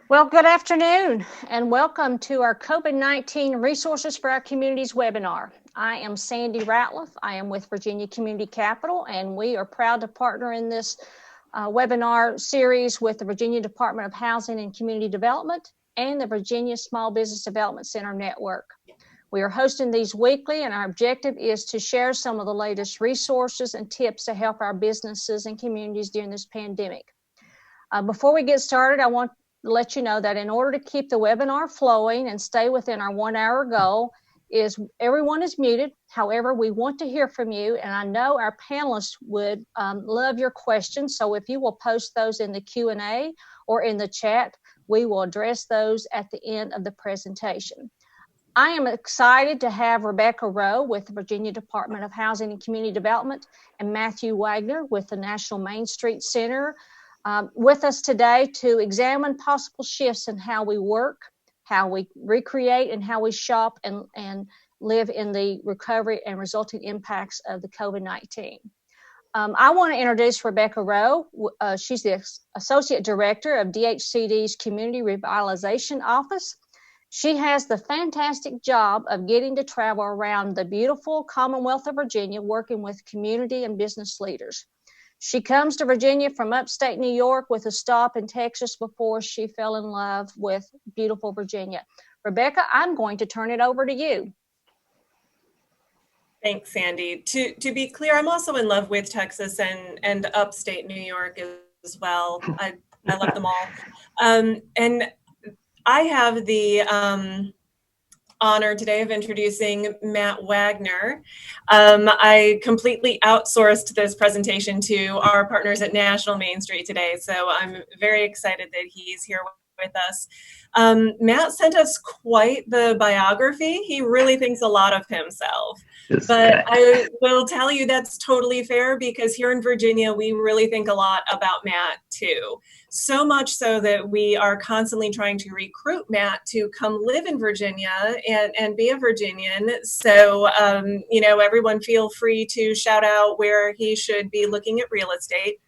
Well, good afternoon and welcome to our COVID-19 Resources for Our Communities webinar. I am Sandy Ratliff. I am with Virginia Community Capital, and we are proud to partner in this webinar series with the Virginia Department of Housing and Community Development and the Virginia Small Business Development Center Network. We are hosting these weekly, and our objective is to share some of the latest resources and tips to help our businesses and communities during this pandemic. Before we get started, I want to let you know that in order to keep the webinar flowing and stay within our 1 hour goal, is everyone is muted. However, we want to hear from you, and I know our panelists would love your questions. So if you will post those in the Q&A or in the chat, we will address those at the end of the presentation. I am excited to have Rebecca Rowe with the Virginia Department of Housing and Community Development and Matthew Wagner with the National MainStreet Center with us today to examine possible shifts in how we work, how we recreate, and how we shop and live in the recovery and resulting impacts of the COVID-19. I want to introduce Rebecca Rowe. She's the Associate Director of DHCD's Community Revitalization Office. She has the fantastic job of getting to travel around the beautiful Commonwealth of Virginia, working with community and business leaders. She comes to Virginia from upstate New York with a stop in Texas before she fell in love with beautiful Virginia. Rebecca, I'm going to turn it over to you. Thanks, Sandy. To be clear, I'm also in love with Texas and upstate New York as well. I love them all. And I have the honor today of introducing Matt Wagner. I completely outsourced this presentation to our partners at National MainStreet today, so I'm very excited that he's here with us. Matt sent us quite the biography. He really thinks a lot of himself. But I will tell you that's totally fair, because here in Virginia, we really think a lot about Matt too. So much so that we are constantly trying to recruit Matt to come live in Virginia and be a Virginian. So, everyone feel free to shout out where he should be looking at real estate.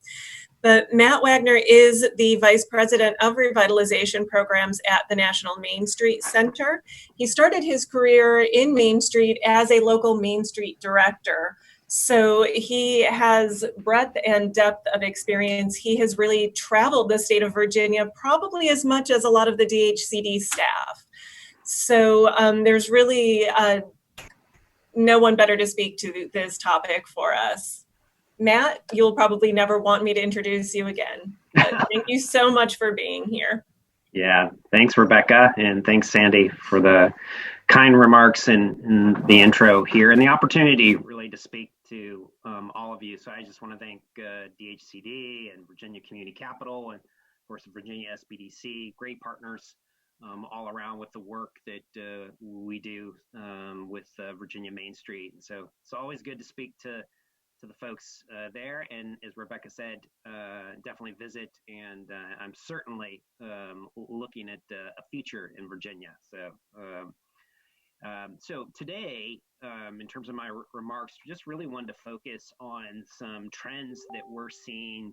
But Matt Wagner is the Vice President of Revitalization Programs at the National MainStreet Center. He started his career in MainStreet as a local MainStreet director. So he has breadth and depth of experience. He has really traveled the state of Virginia probably as much as a lot of the DHCD staff. So there's really no one better to speak to this topic for us. Matt, you'll probably never want me to introduce you again. But thank you so much for being here. Yeah, thanks, Rebecca, and thanks, Sandy, for the kind remarks and the intro here and the opportunity really to speak to all of you. So I just want to thank DHCD and Virginia Community Capital and, of course, Virginia SBDC, great partners all around with the work that we do with Virginia MainStreet. And so it's always good to speak to the folks there, and as Rebecca said, definitely visit, and I'm certainly looking at a future in Virginia. So today, in terms of my remarks, just really wanted to focus on some trends that we're seeing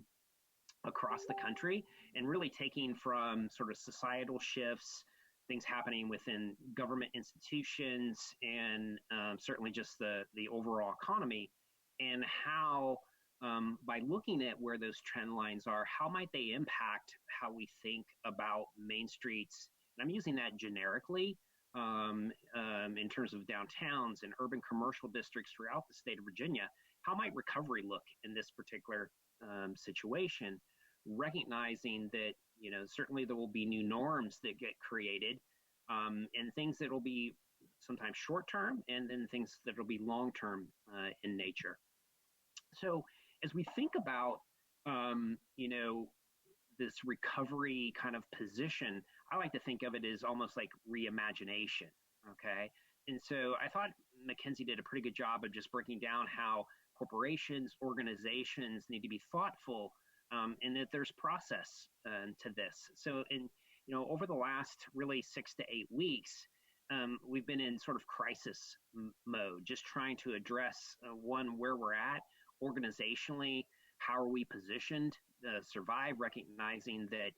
across the country, and really taking from sort of societal shifts, things happening within government institutions, and certainly just the overall economy, and how, by looking at where those trend lines are, how might they impact how we think about Main Streets? And I'm using that generically in terms of downtowns and urban commercial districts throughout the state of Virginia. How might recovery look in this particular situation, recognizing that, certainly there will be new norms that get created, and things that will be sometimes short-term, and then things that will be long-term in nature. So as we think about, this recovery kind of position, I like to think of it as almost like reimagination, okay? And so I thought McKinsey did a pretty good job of just breaking down how corporations, organizations need to be thoughtful, and that there's process to this. So over the last really 6 to 8 weeks, we've been in sort of crisis mode, just trying to address where we're at organizationally, how are we positioned to survive, recognizing that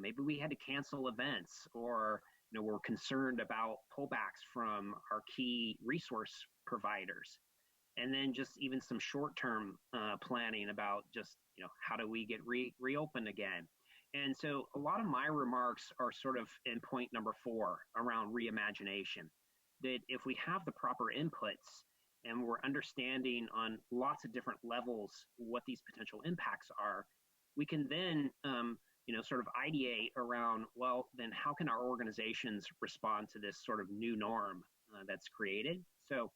maybe we had to cancel events, or we're concerned about pullbacks from our key resource providers. And then just even some short-term planning about just how do we get reopened again. And so a lot of my remarks are sort of in point number 4 around reimagination, that if we have the proper inputs and we're understanding on lots of different levels what these potential impacts are, we can then sort of ideate around, well, then how can our organizations respond to this sort of new norm that's created. So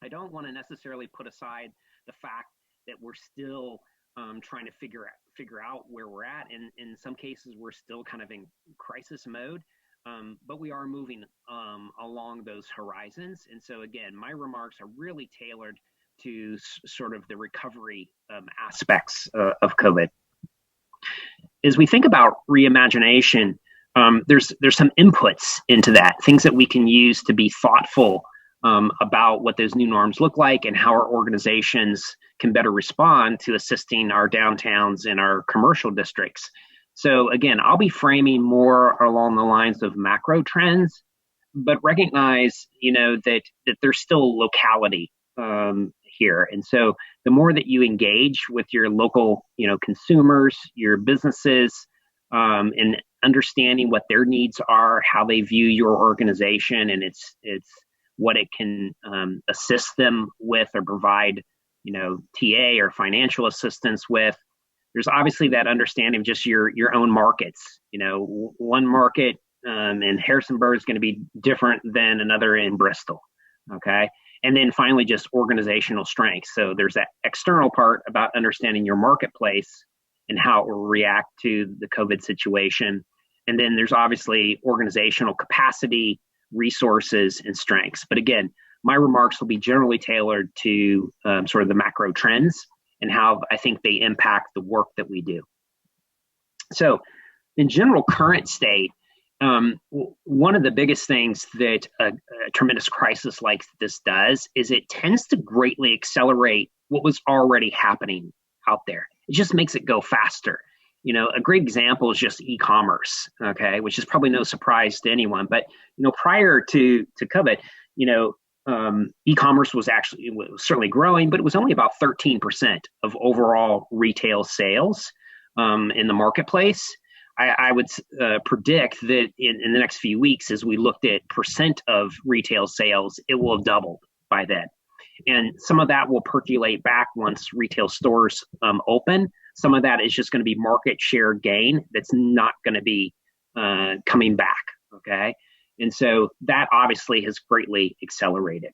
I don't want to necessarily put aside the fact that we're still trying to figure out where we're at. And in some cases, we're still kind of in crisis mode, but we are moving along those horizons. And so again, my remarks are really tailored to sort of the recovery aspects of COVID. As we think about reimagination, there's some inputs into that, things that we can use to be thoughtful about what those new norms look like and how our organizations can better respond to assisting our downtowns and our commercial districts. So again, I'll be framing more along the lines of macro trends, but recognize, that there's still locality here. And so the more that you engage with your local, consumers, your businesses, and understanding what their needs are, how they view your organization, and it's what it can assist them with or provide, TA or financial assistance with. There's obviously that understanding of just your own markets. One market in Harrisonburg is going to be different than another in Bristol. Okay. And then finally, just organizational strength. So there's that external part about understanding your marketplace and how it will react to the COVID situation. And then there's obviously organizational capacity, resources, and strengths. But again, my remarks will be generally tailored to sort of the macro trends and how I think they impact the work that we do. So in general current state, one of the biggest things that a tremendous crisis like this does is it tends to greatly accelerate what was already happening out there. It just makes it go faster. A great example is just e-commerce, okay, which is probably no surprise to anyone. But, prior to COVID, e-commerce was certainly growing, but it was only about 13% of overall retail sales in the marketplace. I would predict that in the next few weeks, as we looked at percent of retail sales, it will have doubled by then. And some of that will percolate back once retail stores open. Some of that is just going to be market share gain that's not going to be coming back, okay? And so that obviously has greatly accelerated.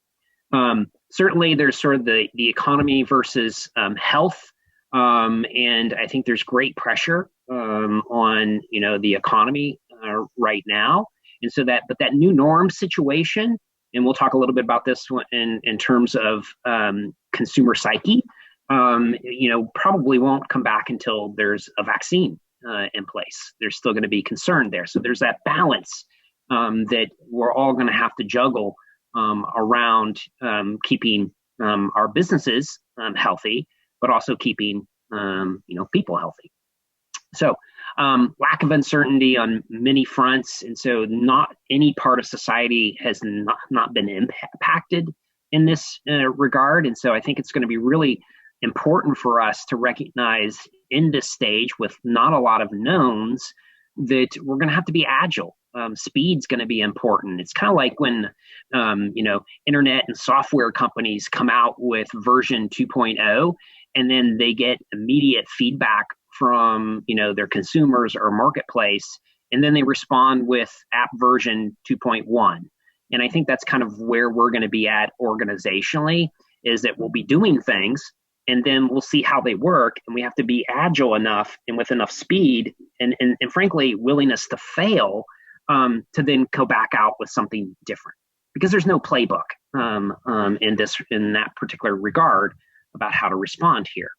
Certainly, there's sort of the economy versus health, and I think there's great pressure on the economy right now. And so that new norm situation, and we'll talk a little bit about this in terms of consumer psyche, probably won't come back until there's a vaccine in place. There's still going to be concern there. So there's that balance that we're all going to have to juggle around keeping our businesses healthy, but also keeping people healthy. So lack of uncertainty on many fronts, and so not any part of society has not been impacted in this regard. And so I think it's going to be really important for us to recognize in this stage with not a lot of knowns that we're going to have to be agile. Speed's going to be important. It's kind of like when, internet and software companies come out with version 2.0, and then they get immediate feedback from, their consumers or marketplace, and then they respond with app version 2.1. And I think that's kind of where we're going to be at organizationally, is that we'll be doing things, and then we'll see how they work, and we have to be agile enough and with enough speed and frankly, willingness to fail to then go back out with something different, because there's no playbook in that particular regard about how to respond here.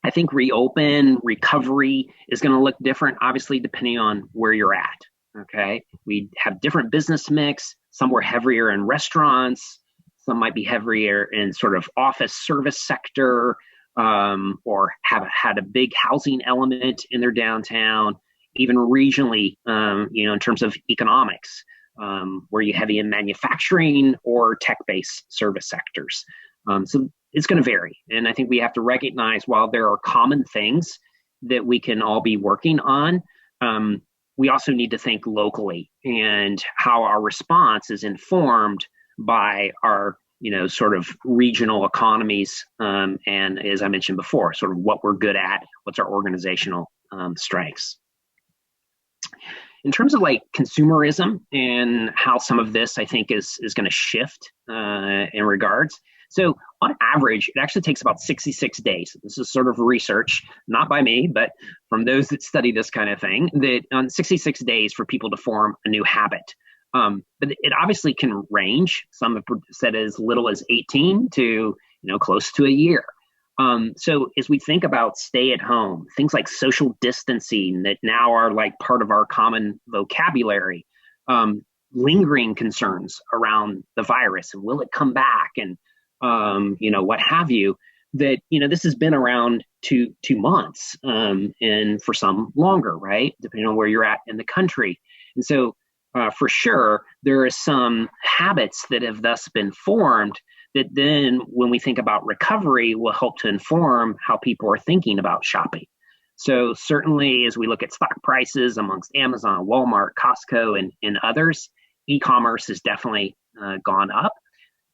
I think recovery is going to look different, obviously, depending on where you're at. Okay, we have different business mix. Some were heavier in restaurants. Some might be heavier in sort of office service sector. or have had a big housing element in their downtown, even regionally, in terms of economics, where you heavy in manufacturing or tech-based service sectors. So it's going to vary. And I think we have to recognize while there are common things that we can all be working on, we also need to think locally and how our response is informed by our sort of regional economies, and as I mentioned before, sort of what we're good at, what's our organizational strengths. In terms of like consumerism and how some of this I think is going to shift in regards. So on average, it actually takes about 66 days. This is sort of research, not by me, but from those that study this kind of thing, that on 66 days for people to form a new habit. But it obviously can range. Some have said as little as 18 to close to a year. So as we think about stay at home, things like social distancing that now are like part of our common vocabulary, lingering concerns around the virus and will it come back and what have you, that this has been around two months, and for some longer, right, depending on where you're at in the country. And so for sure, there are some habits that have thus been formed that then when we think about recovery will help to inform how people are thinking about shopping. So certainly as we look at stock prices amongst Amazon, Walmart, Costco, and others, e-commerce has definitely gone up.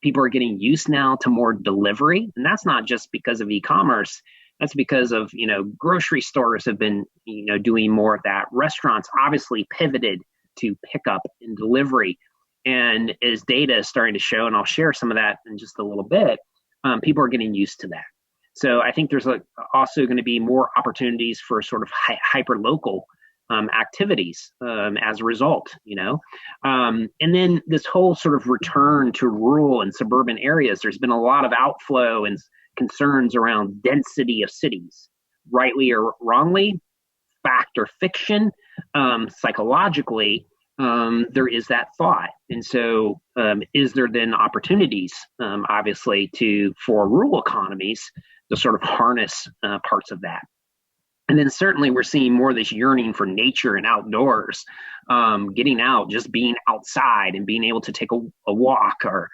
People are getting used now to more delivery. And that's not just because of e-commerce. That's because of, grocery stores have been, doing more of that. Restaurants obviously pivoted to pickup and delivery. And as data is starting to show, and I'll share some of that in just a little bit, people are getting used to that. So I think there's also going to be more opportunities for sort of hyper-local activities as a result, and then this whole sort of return to rural and suburban areas. There's been a lot of outflow and concerns around density of cities, rightly or wrongly, fact or fiction, psychologically. There is that thought. And so is there then opportunities, obviously, for rural economies to sort of harness parts of that? And then certainly we're seeing more of this yearning for nature and outdoors, getting out, just being outside and being able to take a walk or,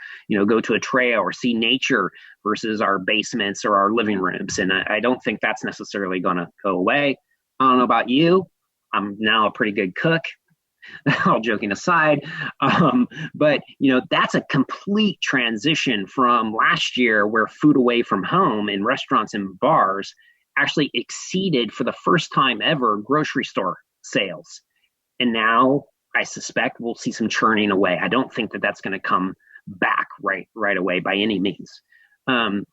go to a trail or see nature versus our basements or our living rooms. And I don't think that's necessarily going to go away. I don't know about you. I'm now a pretty good cook. All joking aside, but that's a complete transition from last year where food away from home in restaurants and bars actually exceeded for the first time ever grocery store sales. And now I suspect we'll see some churning away. I don't think that that's going to come back right away by any means.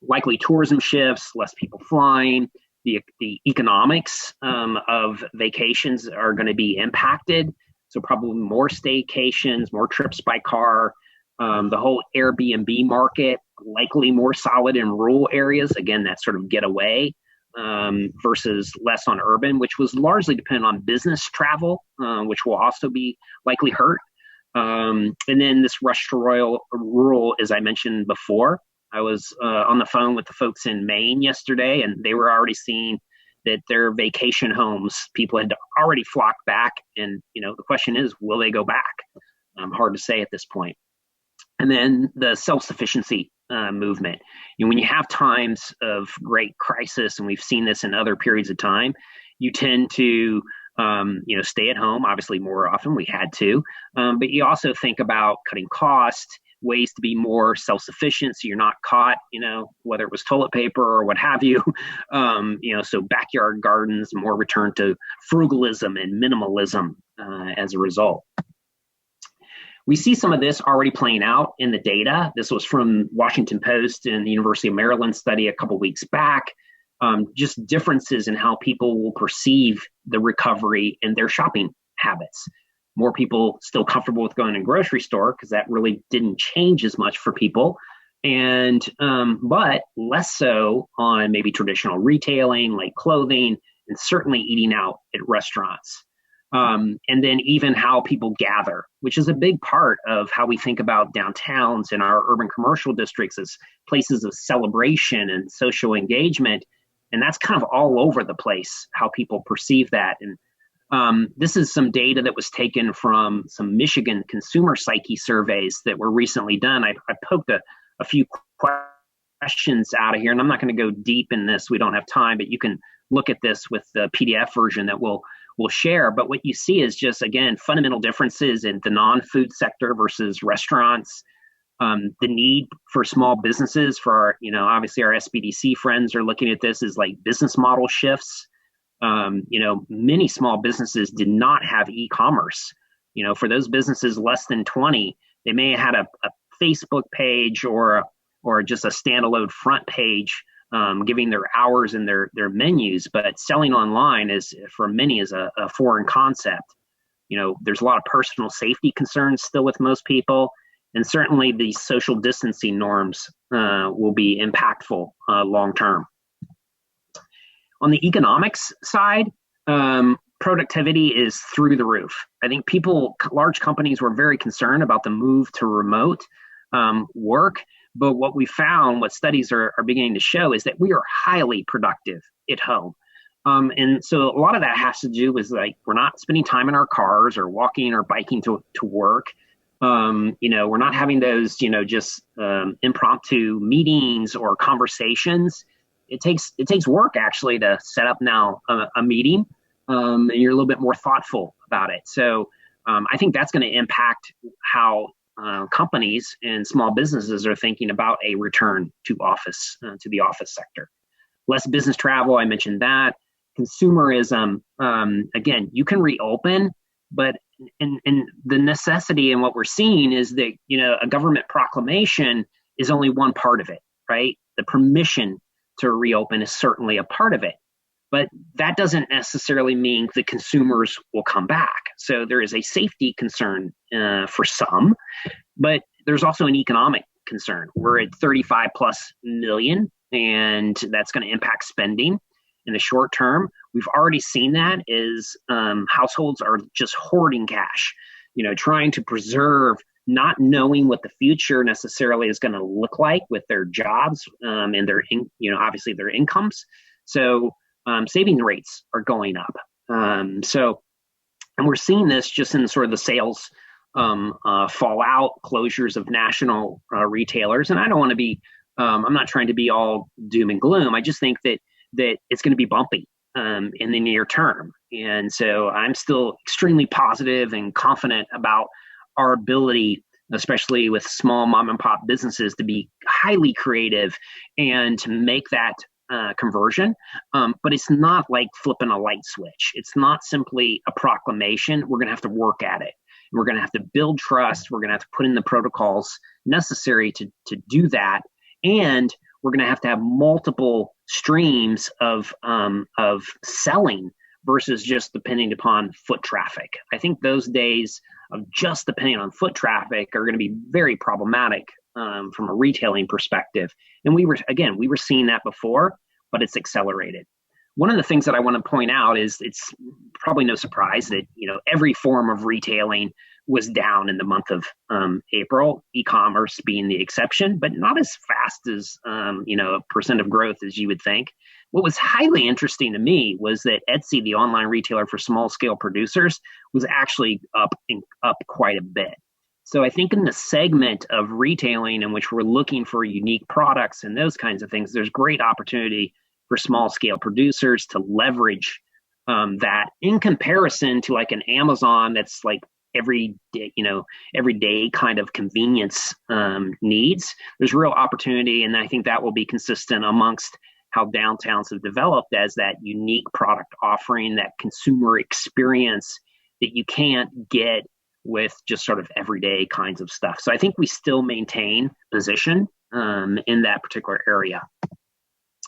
Likely tourism shifts, less people flying, the economics of vacations are going to be impacted. So probably more staycations, more trips by car, the whole Airbnb market, likely more solid in rural areas. Again, that sort of getaway versus less on urban, which was largely dependent on business travel, which will also be likely hurt. And then this rush to rural, as I mentioned before. I was on the phone with the folks in Maine yesterday, and they were already seeing that their vacation homes, people had already flocked back. And, the question is, will they go back? Hard to say at this point. And then the self-sufficiency movement. When you have times of great crisis, and we've seen this in other periods of time, you tend to, stay at home, obviously more often, we had to, but you also think about cutting costs, ways to be more self-sufficient so you're not caught, whether it was toilet paper or what have you, so backyard gardens, more return to frugalism and minimalism as a result. We see some of this already playing out in the data. This was from Washington Post and the University of Maryland study a couple weeks back, just differences in how people will perceive the recovery in their shopping habits. More people still comfortable with going to a grocery store because that really didn't change as much for people. And but less so on maybe traditional retailing like clothing, and certainly eating out at restaurants. And then even how people gather, which is a big part of how we think about downtowns and our urban commercial districts as places of celebration and social engagement. And that's kind of all over the place, how people perceive that. And this is some data that was taken from some Michigan consumer psyche surveys that were recently done. I poked a few questions out of here, and I'm not going to go deep in this. We don't have time, but you can look at this with the PDF version that we'll share. But what you see is just, again, fundamental differences in the non-food sector versus restaurants. The need for small businesses for our, obviously our SBDC friends are looking at this as like business model shifts. Many small businesses did not have e-commerce. For those businesses less than 20, they may have had a Facebook page or just a standalone front page, giving their hours and their menus. But selling online is, for many, is a foreign concept. There's a lot of personal safety concerns still with most people. And certainly the social distancing norms will be impactful long term. On the economics side, productivity is through the roof. I think large companies were very concerned about the move to remote work. But what we found, what studies are beginning to show, is that we are highly productive at home. And so a lot of that has to do with, like, we're not spending time in our cars or walking or biking to work. We're not having those, just impromptu meetings or conversations. It takes work actually to set up now a meeting, and you're a little bit more thoughtful about it. So I think that's going to impact how companies and small businesses are thinking about a return to the office sector. Less business travel, I mentioned that. Consumerism, again, you can reopen, but and the necessity and what we're seeing is that, a government proclamation is only one part of it, right? The permission to reopen is certainly a part of it, but that doesn't necessarily mean the consumers will come back. So there is a safety concern for some, but there's also an economic concern. We're at 35 plus million, and that's going to impact spending in the short term. We've already seen that as households are just hoarding cash, trying to preserve, not knowing what the future necessarily is going to look like with their jobs and their, obviously their incomes. So saving rates are going up. And we're seeing this just in sort of the sales fallout, closures of national retailers. And I don't want to be, I'm not trying to be all doom and gloom. I just think that it's going to be bumpy in the near term. And so I'm still extremely positive and confident about our ability, especially with small mom and pop businesses, to be highly creative and to make that conversion. But it's not like flipping a light switch. It's not simply a proclamation. We're going to have to work at it. We're going to have to build trust. We're going to have to put in the protocols necessary to do that. And we're going to have multiple streams of selling versus just depending upon foot traffic. I think those days of just depending on foot traffic are going to be very problematic from a retailing perspective. And we were seeing that before, but it's accelerated. One of the things that I want to point out is it's probably no surprise that, every form of retailing was down in the month of April, e-commerce being the exception, but not as fast as, a percent of growth as you would think. What was highly interesting to me was that Etsy, the online retailer for small scale producers, was actually up quite a bit. So I think in the segment of retailing in which we're looking for unique products and those kinds of things, there's great opportunity for small scale producers to leverage that in comparison to like an Amazon that's like every day kind of convenience needs. There's real opportunity, and I think that will be consistent amongst how downtowns have developed as that unique product offering, that consumer experience that you can't get with just sort of everyday kinds of stuff. So I think we still maintain position in that particular area.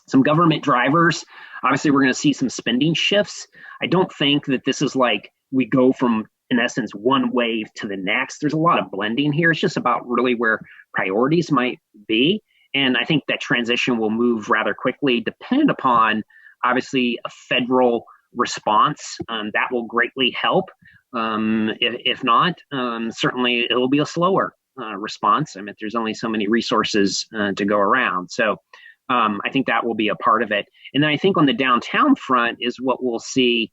Some government drivers, obviously we're going to see some spending shifts. I don't think that this is like we go from, in essence, one wave to the next. There's a lot of blending here. It's just about really where priorities might be. And I think that transition will move rather quickly, dependent upon, obviously, a federal response. That will greatly help. If not, certainly it will be a slower response. I mean, there's only so many resources to go around. So I think that will be a part of it. And then I think on the downtown front is what we'll see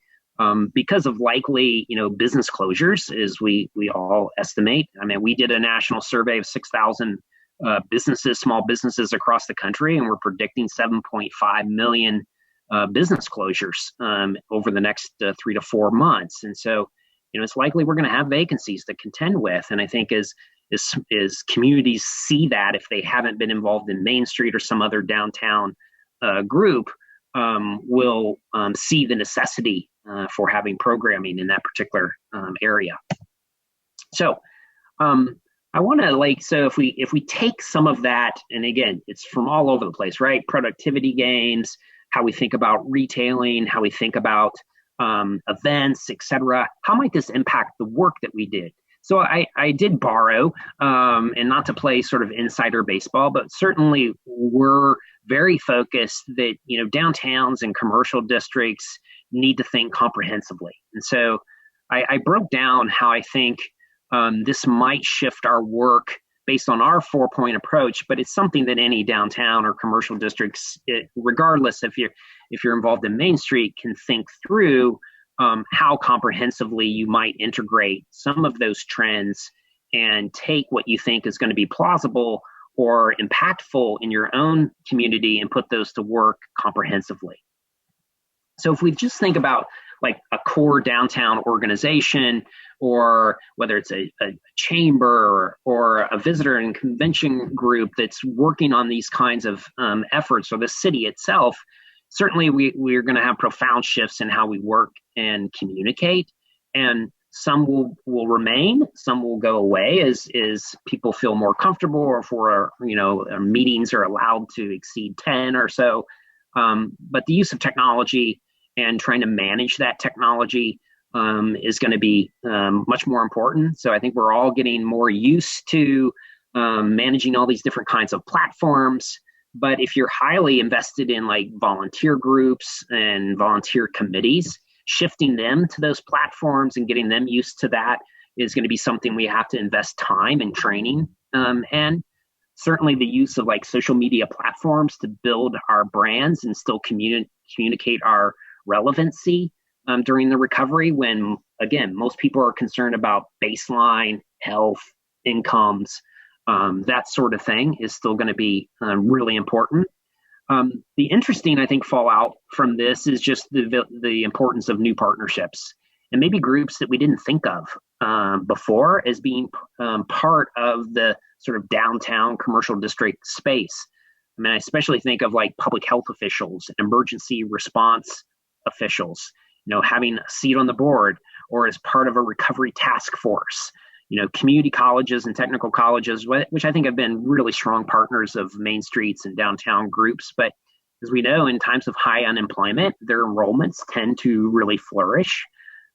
because of likely, business closures, as we all estimate. I mean, we did a national survey of 6,000 small businesses across the country, and we're predicting 7.5 million business closures over the next 3 to 4 months. And so, it's likely we're going to have vacancies to contend with. And I think as communities see that, if they haven't been involved in MainStreet or some other downtown group, will see the necessity for having programming in that particular area. So I want to so if we take some of that, and again, it's from all over the place, right? Productivity gains, how we think about retailing, how we think about events, etc. How might this impact the work that we did? So I did borrow, and not to play sort of insider baseball, but certainly we're very focused that, downtowns and commercial districts need to think comprehensively. And so I broke down how I think this might shift our work based on our 4-point approach, but it's something that any downtown or commercial districts, regardless if you're involved in MainStreet, can think through how comprehensively you might integrate some of those trends and take what you think is going to be plausible or impactful in your own community and put those to work comprehensively. So if we just think about like a core downtown organization, or whether it's a chamber or a visitor and convention group that's working on these kinds of efforts, or the city itself, certainly we're going to have profound shifts in how we work and communicate. And some will remain, some will go away as people feel more comfortable, or for our meetings are allowed to exceed 10 or so. But the use of technology and trying to manage that technology is going to be much more important. So I think we're all getting more used to managing all these different kinds of platforms. But if you're highly invested in like volunteer groups and volunteer committees, shifting them to those platforms and getting them used to that is going to be something we have to invest time and training. And certainly the use of like social media platforms to build our brands and still communicate our relevancy during the recovery, when, again, most people are concerned about baseline health, incomes, that sort of thing is still going to be really important. The interesting, I think, fallout from this is just the importance of new partnerships, and maybe groups that we didn't think of before as being part of the sort of downtown commercial district space. I mean, I especially think of like public health officials, emergency response officials, having a seat on the board or as part of a recovery task force, community colleges and technical colleges, which I think have been really strong partners of MainStreet's and downtown groups. But as we know, in times of high unemployment, their enrollments tend to really flourish.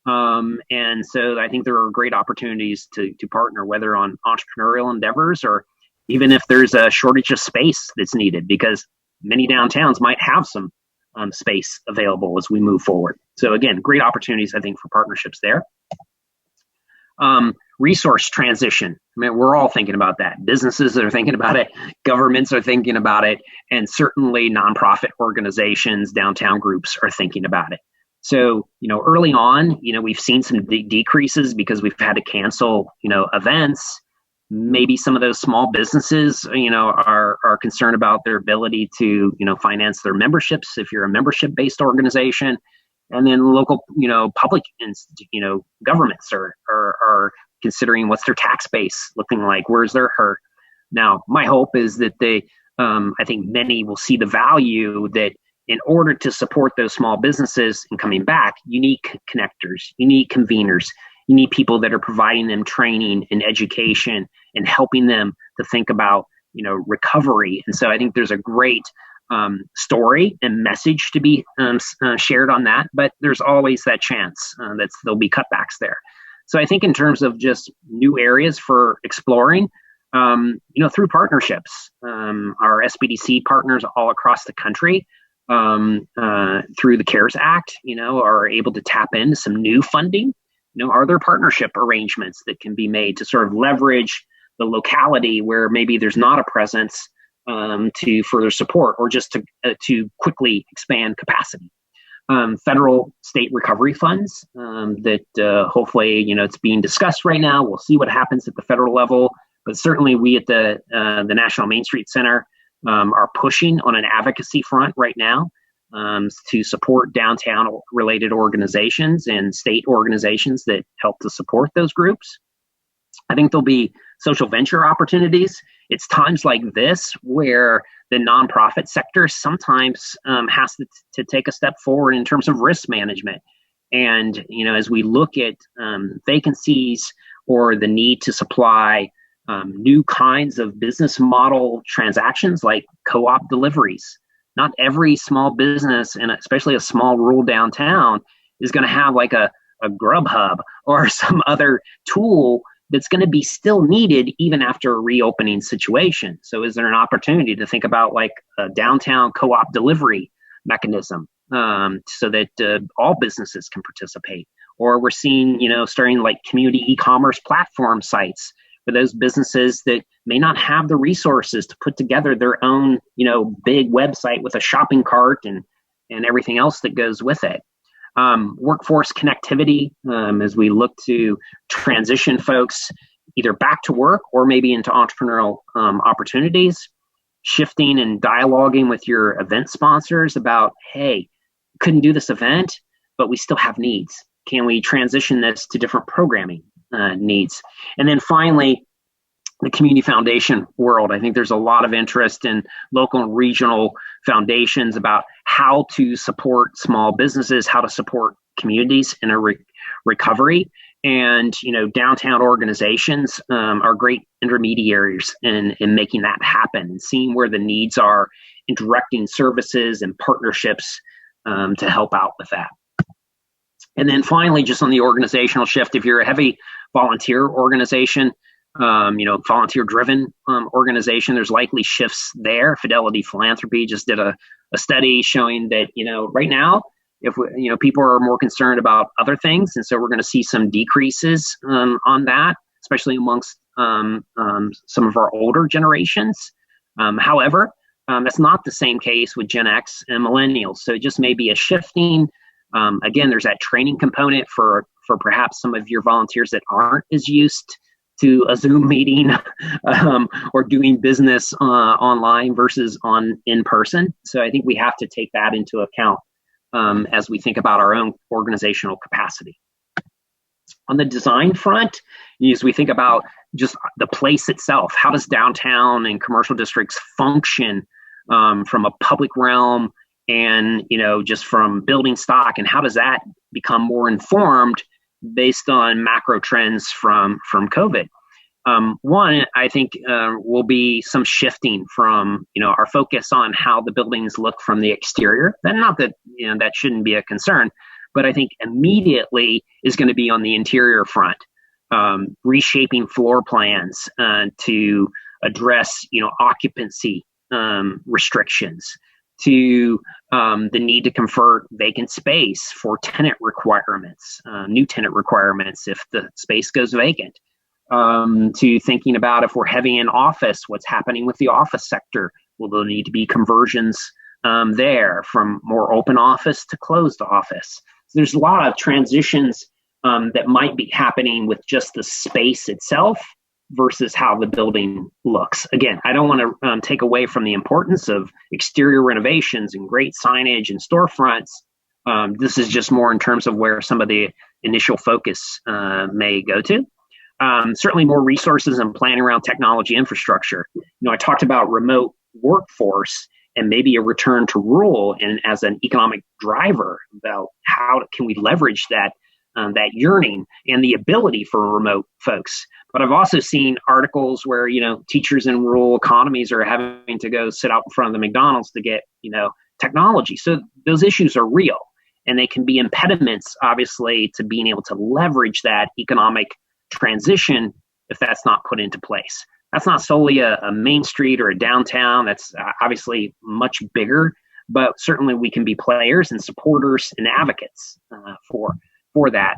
And so I think there are great opportunities to partner, whether on entrepreneurial endeavors or even if there's a shortage of space that's needed, because many downtowns might have some space available as we move forward. So again, great opportunities, I think, for partnerships there. Resource transition. I mean, we're all thinking about that. Businesses are thinking about it. Governments are thinking about it. And certainly nonprofit organizations, downtown groups are thinking about it. So, early on, we've seen some decreases because we've had to cancel, events. Maybe some of those small businesses, are concerned about their ability to, finance their memberships if you're a membership-based organization. And then local, public, governments are considering what's their tax base looking like, where's their hurt. Now, my hope is that I think many will see the value that in order to support those small businesses and coming back, you need connectors, you need conveners, you need people that are providing them training and education and helping them to think about, recovery. And so I think there's a great story and message to be shared on that, but there's always that chance that there'll be cutbacks there. So I think in terms of just new areas for exploring, through partnerships, our SBDC partners all across the country, through the CARES Act, are able to tap into some new funding. Are there partnership arrangements that can be made to sort of leverage the locality where maybe there's not a presence to further support or just to quickly expand capacity. Federal state recovery funds that hopefully, it's being discussed right now. We'll see what happens at the federal level, but certainly we at the National MainStreet Center are pushing on an advocacy front right now to support downtown related organizations and state organizations that help to support those groups. I think there'll be social venture opportunities. It's times like this where the nonprofit sector sometimes has to take a step forward in terms of risk management. And, as we look at vacancies or the need to supply new kinds of business model transactions like co-op deliveries, not every small business, and especially a small rural downtown, is going to have like a Grubhub or some other tool that's going to be still needed even after a reopening situation. So is there an opportunity to think about like a downtown co-op delivery mechanism so that all businesses can participate? Or we're seeing, starting like community e-commerce platform sites for those businesses that may not have the resources to put together their own, big website with a shopping cart and everything else that goes with it. Workforce connectivity as we look to transition folks either back to work or maybe into entrepreneurial opportunities, shifting and dialoguing with your event sponsors about, hey, couldn't do this event, but we still have needs. Can we transition this to different programming needs? And then finally, the community foundation world. I think there's a lot of interest in local and regional foundations about how to support small businesses, how to support communities in a recovery. And, downtown organizations are great intermediaries in making that happen and seeing where the needs are and directing services and partnerships to help out with that. And then finally, just on the organizational shift, if you're a heavy volunteer organization, volunteer-driven organization, there's likely shifts there. Fidelity Philanthropy just did a study showing that, right now, if people are more concerned about other things, and so we're going to see some decreases on that, especially amongst some of our older generations. However, that's not the same case with Gen X and millennials. So it just may be a shifting. Again, there's that training component for perhaps some of your volunteers that aren't as used to a Zoom meeting or doing business online versus in person. So I think we have to take that into account as we think about our own organizational capacity. On the design front, as we think about just the place itself, how does downtown and commercial districts function from a public realm and, just from building stock, and how does that become more informed based on macro trends from COVID? One, I think will be some shifting from, our focus on how the buildings look from the exterior. And not that, that shouldn't be a concern, but I think immediately is going to be on the interior front, reshaping floor plans to address, occupancy restrictions, to the need to convert vacant space for tenant requirements, new tenant requirements if the space goes vacant, to thinking about if we're heavy in office, what's happening with the office sector. Will there need to be conversions there from more open office to closed office? So there's a lot of transitions that might be happening with just the space itself versus how the building looks. Again, I don't want to take away from the importance of exterior renovations and great signage and storefronts. This is just more in terms of where some of the initial focus may go to. Certainly more resources and planning around technology infrastructure. I talked about remote workforce and maybe a return to rural and as an economic driver about how can we leverage that yearning and the ability for remote folks. But I've also seen articles where, teachers in rural economies are having to go sit out in front of the McDonald's to get, technology. So those issues are real, and they can be impediments, obviously, to being able to leverage that economic transition if that's not put into place. That's not solely a MainStreet or a downtown. That's obviously much bigger, but certainly we can be players and supporters and advocates for that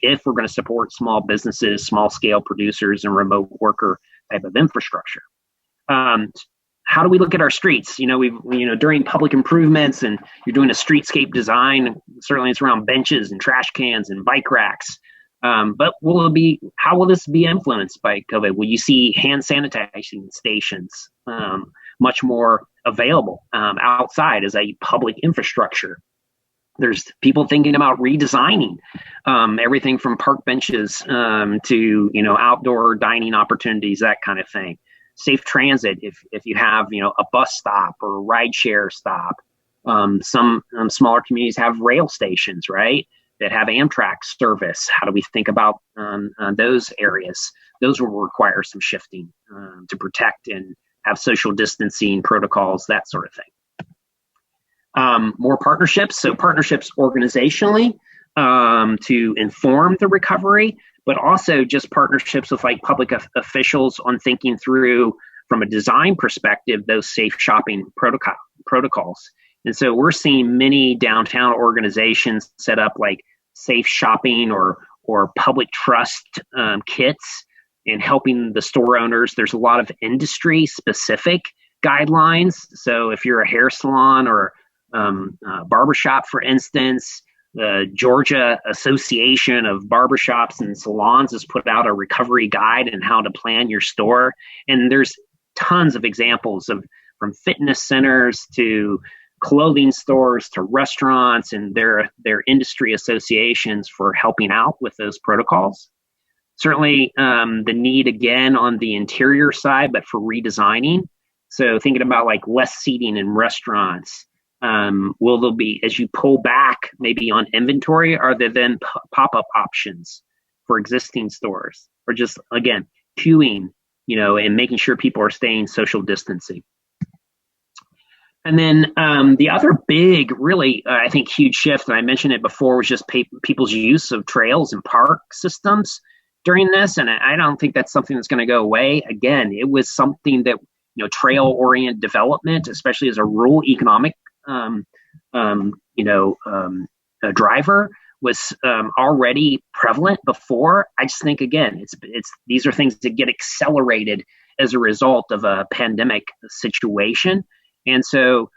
if we're going to support small businesses, small scale producers, and remote worker type of infrastructure. how do we look at our streets? During public improvements and you're doing a streetscape design, certainly it's around benches and trash cans and bike racks. But how will this be influenced by COVID? Will you see hand sanitation stations much more available outside as a public infrastructure? There's people thinking about redesigning everything from park benches to outdoor dining opportunities, that kind of thing. Safe transit, if you have a bus stop or a ride share stop. Some smaller communities have rail stations, right, that have Amtrak service. How do we think about those areas? Those will require some shifting to protect and have social distancing protocols, that sort of thing. More partnerships, so partnerships organizationally to inform the recovery, but also just partnerships with like public officials on thinking through, from a design perspective, those safe shopping protocols. And so we're seeing many downtown organizations set up like safe shopping or public trust kits and helping the store owners. There's a lot of industry specific guidelines. So if you're a hair salon or barbershop, for instance, the Georgia Association of Barbershops and Salons has put out a recovery guide on how to plan your store. And there's tons of examples from fitness centers to clothing stores to restaurants and their industry associations for helping out with those protocols. Certainly the need again on the interior side, but for redesigning. So thinking about like less seating in restaurants. Will there be, as you pull back maybe on inventory, are there then pop-up options for existing stores, or just again queuing, and making sure people are staying social distancing? And then the other big, really, I think, huge shift, and I mentioned it before, was just people's use of trails and park systems during this. And I don't think that's something that's going to go away. Again, it was something that, trail-oriented development, especially as a rural economic a driver, was already prevalent before. I just think, again, these are things that get accelerated as a result of a pandemic situation. And so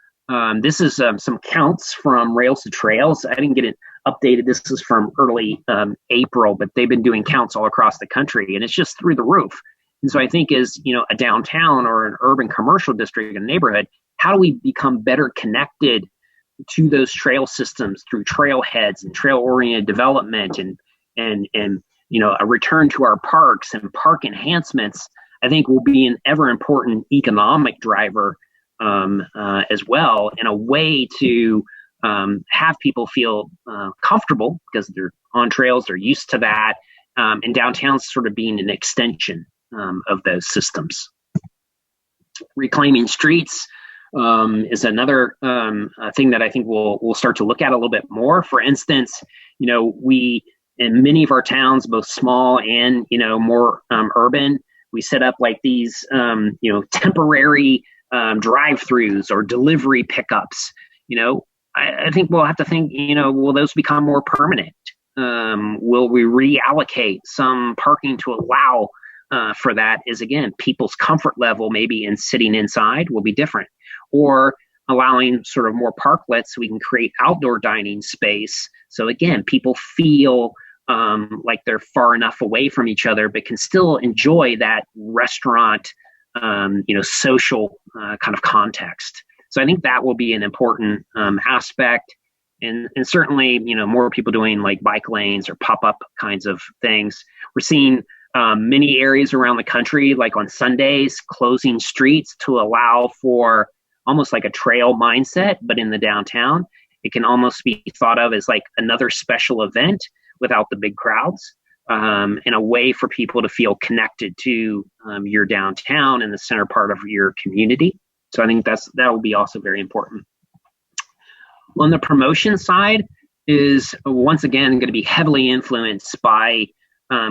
this is some counts from Rails to Trails. I didn't get it updated. This is from early April, but they've been doing counts all across the country, and it's just through the roof. And so I think as a downtown or an urban commercial district and neighborhood, how do we become better connected to those trail systems through trailheads and trail-oriented development and a return to our parks and park enhancements? I think will be an ever important economic driver as well, and a way to have people feel comfortable because they're on trails, they're used to that, and downtown's sort of being an extension of those systems. Reclaiming streets is another thing that I think we'll start to look at a little bit more. For instance, we in many of our towns, both small and more urban, we set up like these temporary drive-through or delivery pickups. I think we'll have to think, will those become more permanent? Will we reallocate some parking to allow for that? Is again, people's comfort level maybe in sitting inside will be different, or allowing sort of more parklets so we can create outdoor dining space. So again, people feel like they're far enough away from each other, but can still enjoy that restaurant, social kind of context. So I think that will be an important aspect. And certainly, more people doing like bike lanes or pop-up kinds of things. We're seeing many areas around the country, like on Sundays, closing streets to allow for almost like a trail mindset, but in the downtown. It can almost be thought of as like another special event without the big crowds, and a way for people to feel connected to your downtown and the center part of your community. So I think that will be also very important. On the promotion side is once again going to be heavily influenced by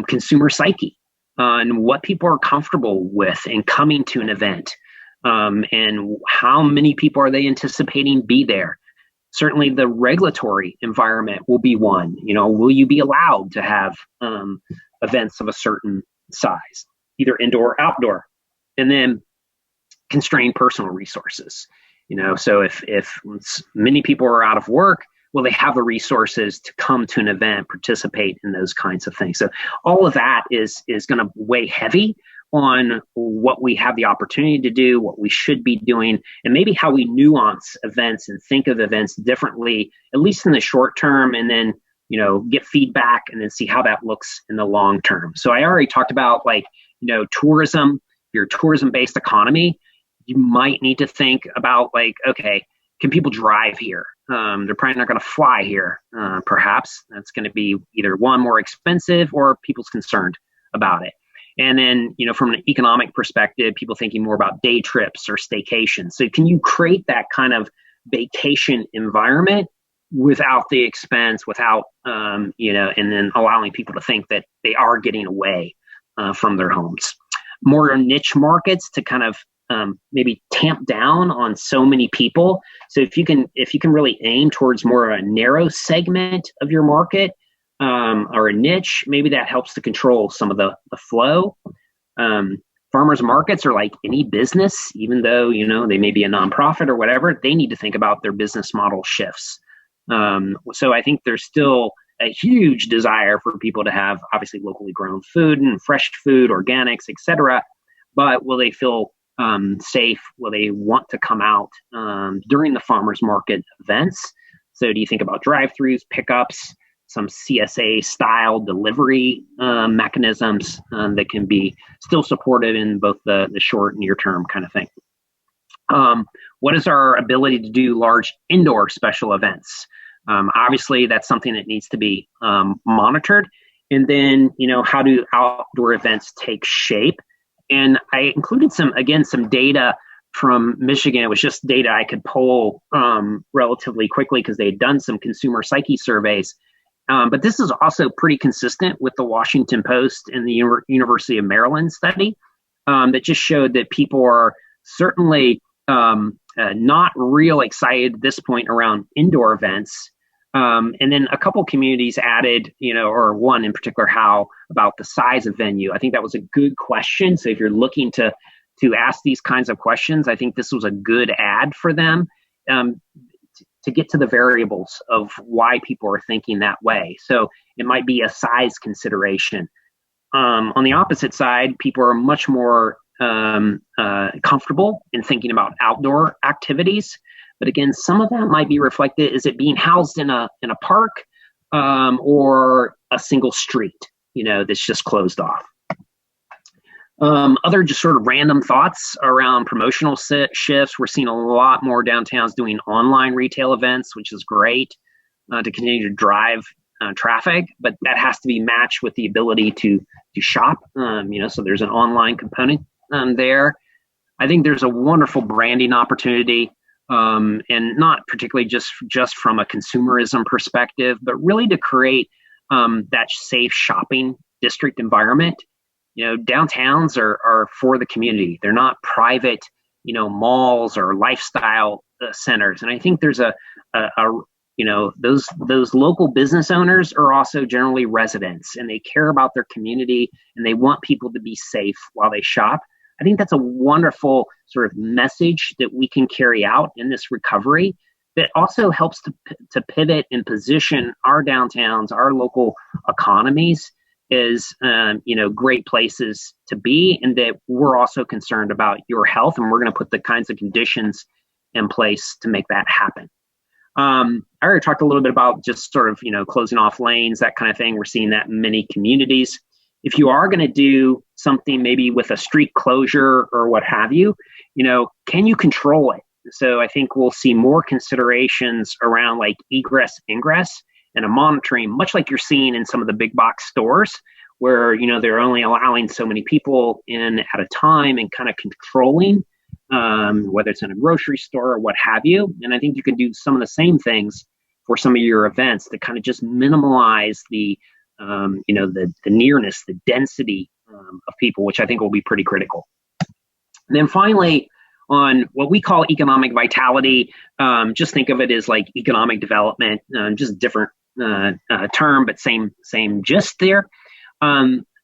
consumer psyche on what people are comfortable with in coming to an event, and how many people are they anticipating be there. Certainly the regulatory environment will be one. Will you be allowed to have events of a certain size, either indoor or outdoor? And then constrained personal resources. So if many people are out of work, will they have the resources to come to an event, participate in those kinds of things? So all of that is going to weigh heavy on what we have the opportunity to do, what we should be doing, and maybe how we nuance events and think of events differently, at least in the short term, and then, get feedback and then see how that looks in the long term. So I already talked about tourism, your tourism-based economy. You might need to think about okay, can people drive here? They're probably not going to fly here. Perhaps that's going to be either one, more expensive, or people's concerned about it. And then, from an economic perspective, people thinking more about day trips or staycations. So can you create that kind of vacation environment without the expense, without, and then allowing people to think that they are getting away from their homes? More niche markets to kind of maybe tamp down on so many people. So if you can really aim towards more of a narrow segment of your market, or a niche, maybe that helps to control some of the flow. Farmers markets are like any business, even though, they may be a nonprofit or whatever, they need to think about their business model shifts. So I think there's still a huge desire for people to have obviously locally grown food and fresh food, organics, etc. But will they feel safe? Will they want to come out during the farmers market events? So do you think about drive-throughs, pickups, some CSA style delivery mechanisms that can be still supported in both the short and near term kind of thing? What is our ability to do large indoor special events? Obviously, that's something that needs to be monitored. And then, how do outdoor events take shape? And I included some data from Michigan. It was just data I could pull relatively quickly because they had done some consumer psyche surveys. But this is also pretty consistent with the Washington Post and the University of Maryland study that just showed that people are certainly not real excited at this point around indoor events. And then a couple communities added, or one in particular, how about the size of venue? I think that was a good question. So if you're looking to ask these kinds of questions, I think this was a good ad for them. To get to the variables of why people are thinking that way. So it might be a size consideration. On the opposite side, people are much more comfortable in thinking about outdoor activities. But again, some of that might be reflected. Is it being housed in a park or a single street, that's just closed off? Other just sort of random thoughts around promotional shifts. We're seeing a lot more downtowns doing online retail events, which is great to continue to drive traffic, but that has to be matched with the ability to shop. So there's an online component there. I think there's a wonderful branding opportunity, and not particularly just from a consumerism perspective, but really to create that safe shopping district environment. Downtowns are for the community. They're not private, malls or lifestyle centers. And I think there's those local business owners are also generally residents, and they care about their community and they want people to be safe while they shop. I think that's a wonderful sort of message that we can carry out in this recovery that also helps to pivot and position our downtowns, our local economies is, great places to be, and that we're also concerned about your health, and we're going to put the kinds of conditions in place to make that happen. I already talked a little bit about just sort of, closing off lanes, that kind of thing. We're seeing that in many communities. If you are going to do something maybe with a street closure or what have you, can you control it? So I think we'll see more considerations around like egress, ingress, and a monitoring, much like you're seeing in some of the big box stores where, they're only allowing so many people in at a time and kind of controlling, whether it's in a grocery store or what have you. And I think you can do some of the same things for some of your events to kind of just minimize the nearness, the density of people, which I think will be pretty critical. And then finally, on what we call economic vitality, just think of it as like economic development, just different term, but same gist there.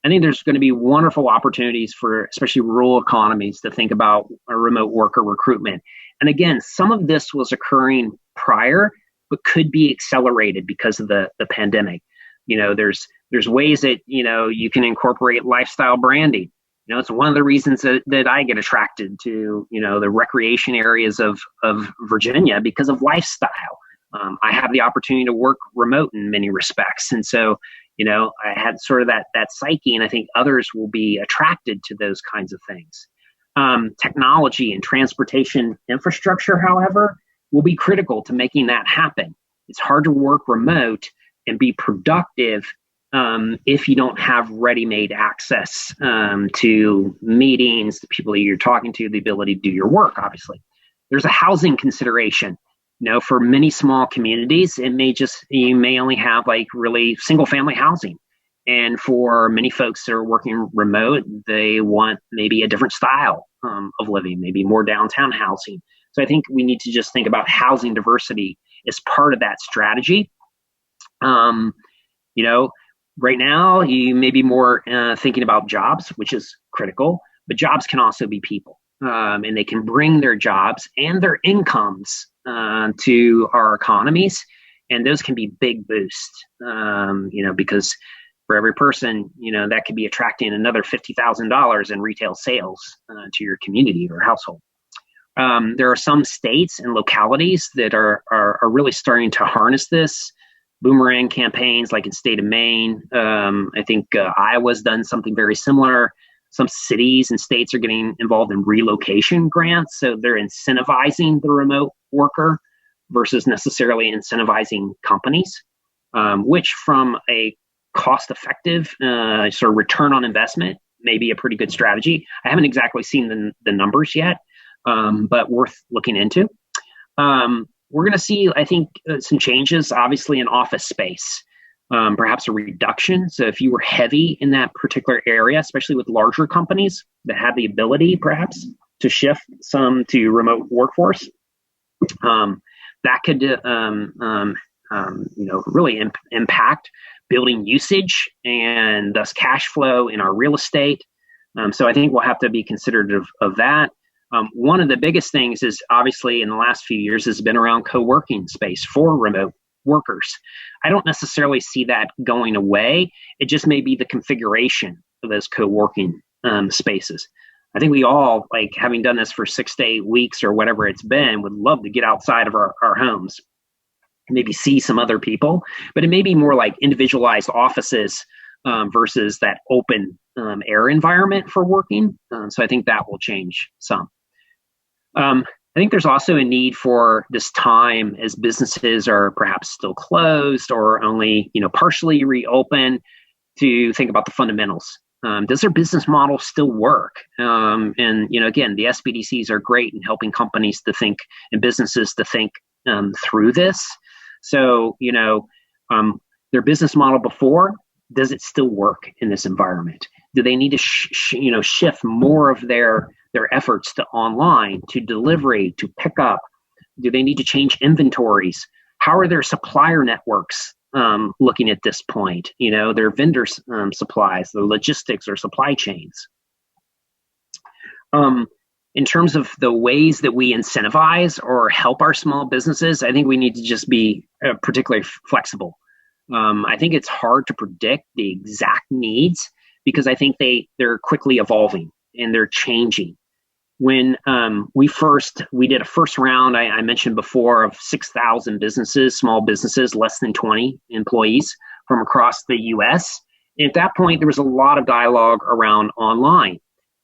I think there's going to be wonderful opportunities for especially rural economies to think about a remote worker recruitment. And again, some of this was occurring prior, but could be accelerated because of the pandemic. There's ways that, you can incorporate lifestyle branding. It's one of the reasons that I get attracted to, the recreation areas of Virginia because of lifestyle. I have the opportunity to work remote in many respects. And so, I had sort of that psyche, and I think others will be attracted to those kinds of things. Technology and transportation infrastructure, however, will be critical to making that happen. It's hard to work remote and be productive if you don't have ready-made access to meetings, the people that you're talking to, the ability to do your work, obviously. There's a housing consideration. For many small communities, you may only have like really single-family housing. And for many folks that are working remote, they want maybe a different style of living, maybe more downtown housing. So I think we need to just think about housing diversity as part of that strategy. Right now, you may be more thinking about jobs, which is critical, but jobs can also be people. And they can bring their jobs and their incomes to our economies. And those can be big boosts, because for every person, that could be attracting another $50,000 in retail sales to your community or household. There are some states and localities that are really starting to harness this. Boomerang campaigns like in state of Maine. I think Iowa's done something very similar. Some cities and states are getting involved in relocation grants. So they're incentivizing the remote worker versus necessarily incentivizing companies, which from a cost-effective sort of return on investment may be a pretty good strategy. I haven't exactly seen the numbers yet, but worth looking into. We're going to see, I think, some changes, obviously, in office space, perhaps a reduction. So if you were heavy in that particular area, especially with larger companies that have the ability, perhaps, to shift some to remote workforce, that could, really impact building usage and thus cash flow in our real estate. So I think we'll have to be considerate of that. One of the biggest things is obviously in the last few years has been around co-working space for remote workers. I don't necessarily see that going away. It just may be the configuration of those co-working spaces. I think we all, like having done this for 6 to 8 weeks or whatever it's been, would love to get outside of our homes, maybe see some other people, but it may be more like individualized offices versus that open air environment for working. So I think that will change some. I think there's also a need for this time as businesses are perhaps still closed or only, partially reopened to think about the fundamentals. Does their business model still work? And, again, the SBDCs are great in helping companies to think and businesses to think through this. So, their business model before, does it still work in this environment? Do they need to shift more of their efforts to online, to delivery, to pickup? Do they need to change inventories? How are their supplier networks looking at this point? Their vendor supplies, their logistics or supply chains. In terms of the ways that we incentivize or help our small businesses, I think we need to just be particularly flexible. I think it's hard to predict the exact needs because I think they're quickly evolving and they're changing. When we did a first round, I mentioned before, of 6,000 businesses, small businesses, less than 20 employees from across the U.S. And at that point, there was a lot of dialogue around online.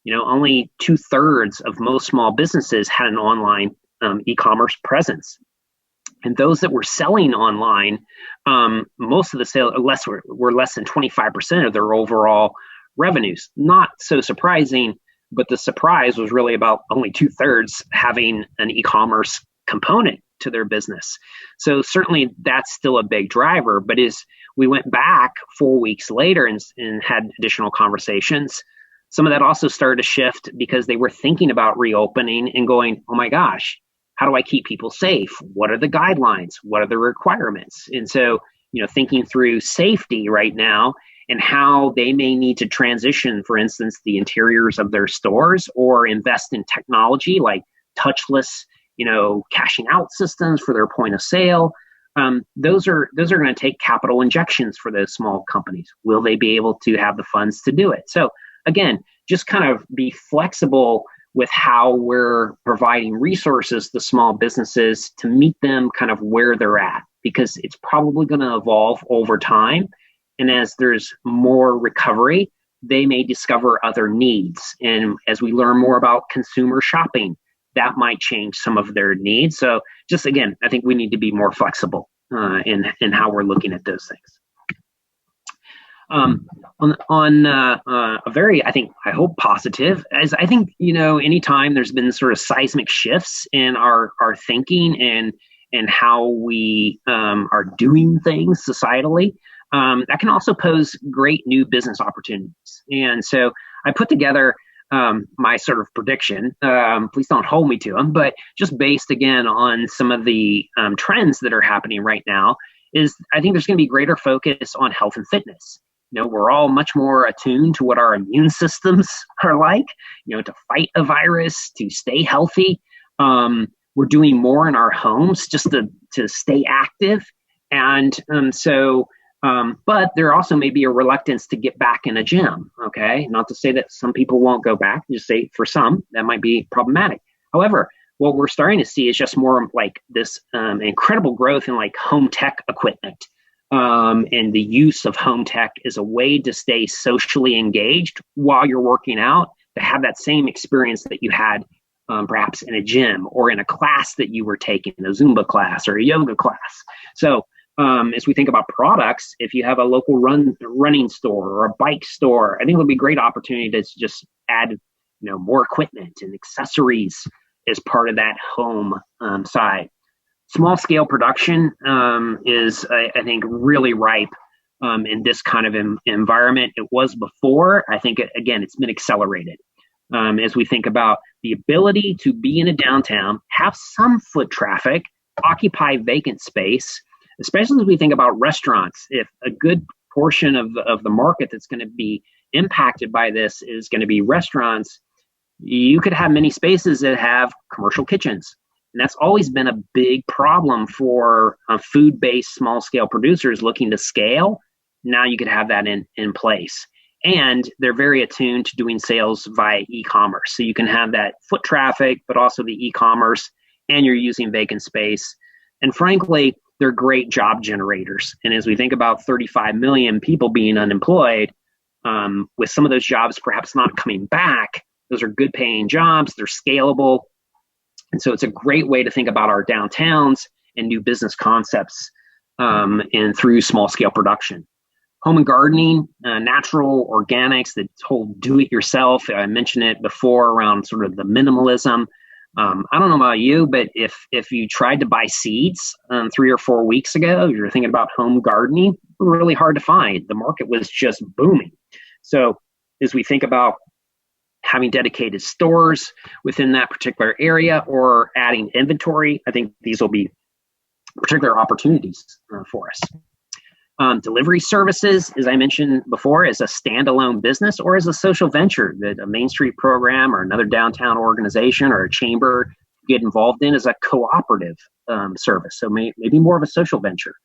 Only 2/3 of most small businesses had an online e-commerce presence. And those that were selling online, most of the sales were less than 25% of their overall revenues. Not so surprising, but the surprise was really about only 2/3 having an e-commerce component to their business. So certainly that's still a big driver. But as we went back 4 weeks later and had additional conversations, some of that also started to shift because they were thinking about reopening and going, oh my gosh, how do I keep people safe? What are the guidelines? What are the requirements? And so, thinking through safety right now and how they may need to transition, for instance, the interiors of their stores, or invest in technology like touchless, cashing out systems for their point of sale. Those are going to take capital injections for those small companies. Will they be able to have the funds to do it? So again, just kind of be flexible with how we're providing resources to small businesses to meet them kind of where they're at, because it's probably going to evolve over time. And as there's more recovery, they may discover other needs. And as we learn more about consumer shopping, that might change some of their needs. So just again, I think we need to be more flexible in how we're looking at those things. On a very, I hope positive, as I think, anytime there's been sort of seismic shifts in our thinking and how we are doing things societally, that can also pose great new business opportunities. And so I put together my sort of prediction. Please don't hold me to them, but just based again on some of the trends that are happening right now, is I think there's going to be greater focus on health and fitness. We're all much more attuned to what our immune systems are like, to fight a virus, to stay healthy. We're doing more in our homes just to stay active. And but there also may be a reluctance to get back in a gym, okay? Not to say that some people won't go back, just say for some, that might be problematic. However, what we're starting to see is just more like this incredible growth in like home tech equipment. And the use of home tech is a way to stay socially engaged while you're working out, to have that same experience that you had perhaps in a gym or in a class that you were taking, a Zumba class or a yoga class. So as we think about products, if you have a local running store or a bike store, I think it'll be a great opportunity to just add more equipment and accessories as part of that home side. Small scale production is, I think, really ripe in this kind of environment. It was before. I think, again, it's been accelerated. As we think about the ability to be in a downtown, have some foot traffic, occupy vacant space, especially as we think about restaurants. If a good portion of the market that's going to be impacted by this is going to be restaurants, you could have many spaces that have commercial kitchens. And that's always been a big problem for food-based small-scale producers looking to scale. Now you could have that in place. And they're very attuned to doing sales via e-commerce. So you can have that foot traffic, but also the e-commerce, and you're using vacant space. And frankly, they're great job generators. And as we think about 35 million people being unemployed, with some of those jobs perhaps not coming back, those are good paying jobs, they're scalable. And so it's a great way to think about our downtowns and new business concepts and through small scale production. Home and gardening, natural organics, that whole do-it-yourself. I mentioned it before around sort of the minimalism. I don't know about you, but if you tried to buy seeds 3 or 4 weeks ago, you're thinking about home gardening, really hard to find. The market was just booming. So as we think about having dedicated stores within that particular area or adding inventory, I think these will be particular opportunities for us. Delivery services, as I mentioned before, as a standalone business or as a social venture that a MainStreet program or another downtown organization or a chamber get involved in as a cooperative service. So maybe more of a social venture.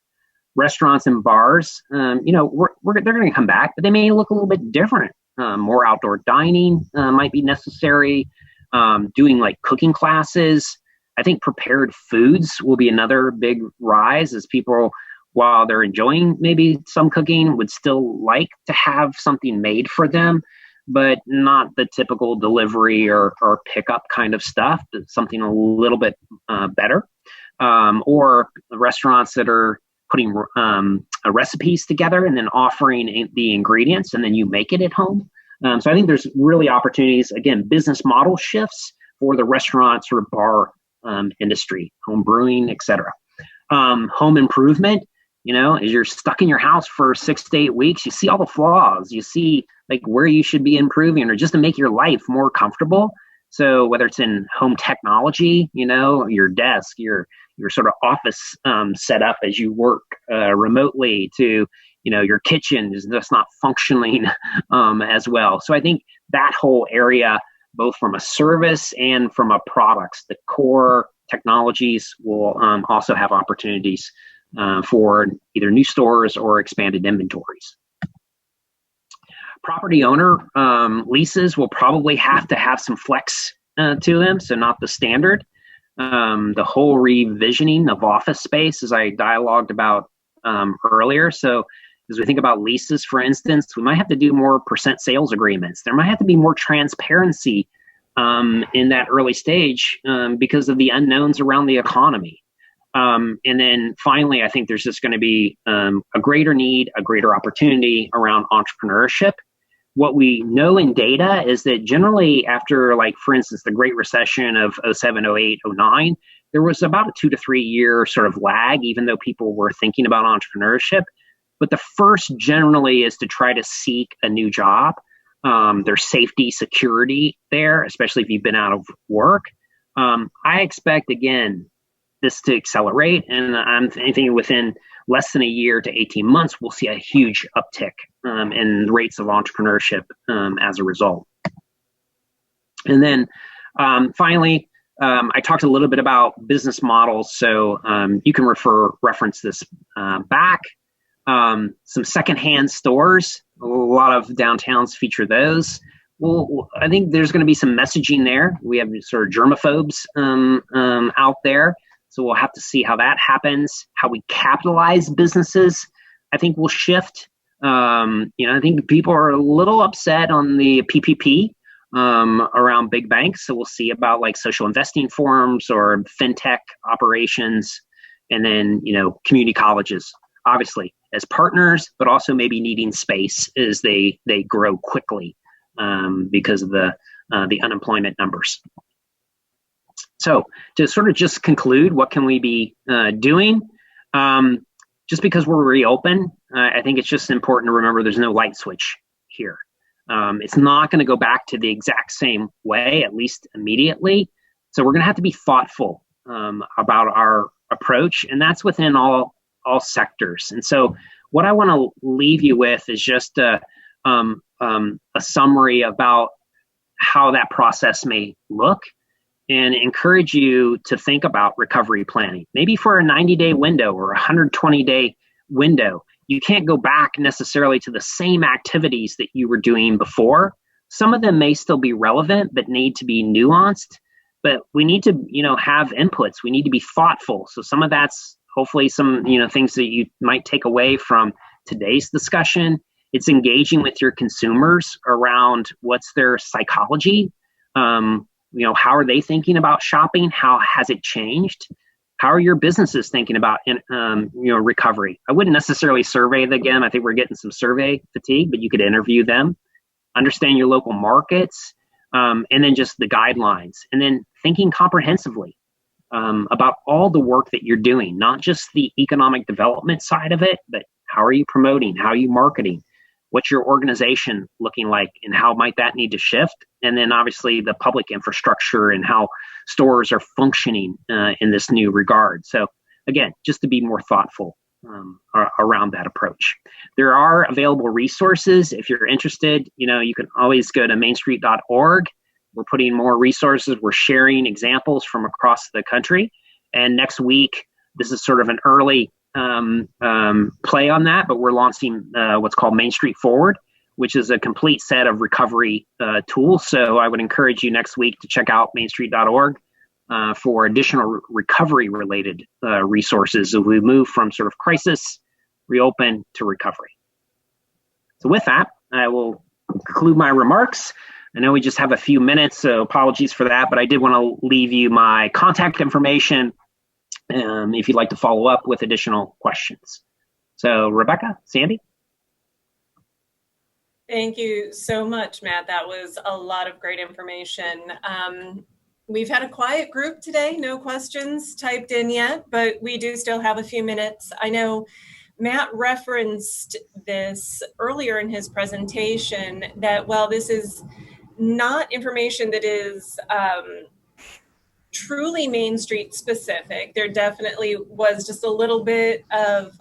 Restaurants and bars, they're going to come back, but they may look a little bit different. More outdoor dining might be necessary. Doing like cooking classes. I think prepared foods will be another big rise as people, while they're enjoying maybe some cooking, would still like to have something made for them, but not the typical delivery or pickup kind of stuff, but something a little bit better. Or restaurants that are putting recipes together and then offering the ingredients and then you make it at home. So I think there's really opportunities, again, business model shifts for the restaurant sort of bar industry, home brewing, et cetera. Home improvement, as you're stuck in your house for 6 to 8 weeks, you see all the flaws, you see like where you should be improving or just to make your life more comfortable. So whether it's in home technology, your desk, your sort of office setup as you work remotely, to your kitchen is just not functioning as well. So I think that whole area, both from a service and from a products, the core technologies will also have opportunities for either new stores or expanded inventories. Property owner leases will probably have to have some flex to them, so not the standard. The whole revisioning of office space, as I dialogued about earlier. So as we think about leases, for instance, we might have to do more percent sales agreements. There might have to be more transparency in that early stage because of the unknowns around the economy. And then finally, I think there's just going to be a greater need, a greater opportunity around entrepreneurship. What we know in data is that generally after, like, for instance, the Great Recession of 07, 08, 09, there was about a 2 to 3 year sort of lag, even though people were thinking about entrepreneurship. But the first generally is to try to seek a new job. There's safety, security there, especially if you've been out of work. I expect, again, this to accelerate, and I'm thinking within less than a year to 18 months, we'll see a huge uptick in rates of entrepreneurship as a result. And then finally, I talked a little bit about business models, so you can reference this back. Some secondhand stores, a lot of downtowns feature those. Well, I think there's going to be some messaging there. We have sort of germaphobes out there. So we'll have to see how that happens, how we capitalize businesses. I think will shift. I think people are a little upset on the PPP around big banks. So we'll see about like social investing forums or fintech operations, and then, community colleges, obviously as partners, but also maybe needing space as they grow quickly because of the unemployment numbers. So to sort of just conclude, what can we be doing? Just because we're reopened, I think it's just important to remember there's no light switch here. It's not going to go back to the exact same way, at least immediately. So we're going to have to be thoughtful about our approach, and that's within all sectors. And so what I want to leave you with is just a summary about how that process may look, and encourage you to think about recovery planning, maybe for a 90-day window or a 120-day window. You can't go back necessarily to the same activities that you were doing before. Some of them may still be relevant, but need to be nuanced. But we need to, have inputs. We need to be thoughtful. So some of that's hopefully some, things that you might take away from today's discussion. It's engaging with your consumers around what's their psychology. How are they thinking about shopping? How has it changed? How are your businesses thinking about, recovery? I wouldn't necessarily survey them again. I think we're getting some survey fatigue, but you could interview them, understand your local markets, and then just the guidelines, and then thinking comprehensively about all the work that you're doing, not just the economic development side of it, but how are you promoting? How are you marketing? What's your organization looking like, and how might that need to shift? And then obviously the public infrastructure and how stores are functioning in this new regard. So again, just to be more thoughtful around that approach. There are available resources. If you're interested, you can always go to MainStreet.org. We're putting more resources. We're sharing examples from across the country. And next week, this is sort of an early play on that, but we're launching what's called MainStreet Forward, which is a complete set of recovery tools. So I would encourage you next week to check out MainStreet.org for additional recovery-related resources as we move from sort of crisis, reopen, to recovery. So with that, I will conclude my remarks. I know we just have a few minutes, so apologies for that, but I did want to leave you my contact information if you'd like to follow up with additional questions. So Rebecca, Sandy? Thank you so much, Matt. That was a lot of great information. We've had a quiet group today, no questions typed in yet, but we do still have a few minutes. I know Matt referenced this earlier in his presentation that while this is not information that is truly Main Street specific, there definitely was just a little bit of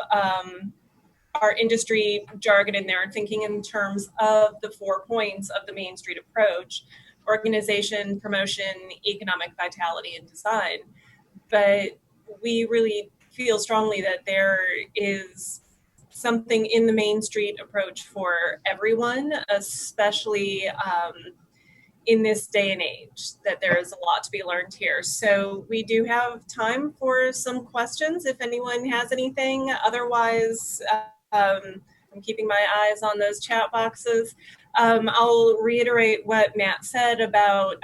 our industry jargon in there, thinking in terms of the 4 points of the Main Street approach: organization, promotion, economic vitality, and design. But we really feel strongly that there is something in the Main Street approach for everyone, especially in this day and age, that there is a lot to be learned here. So we do have time for some questions if anyone has anything. Otherwise, I'm keeping my eyes on those chat boxes. I'll reiterate what Matt said about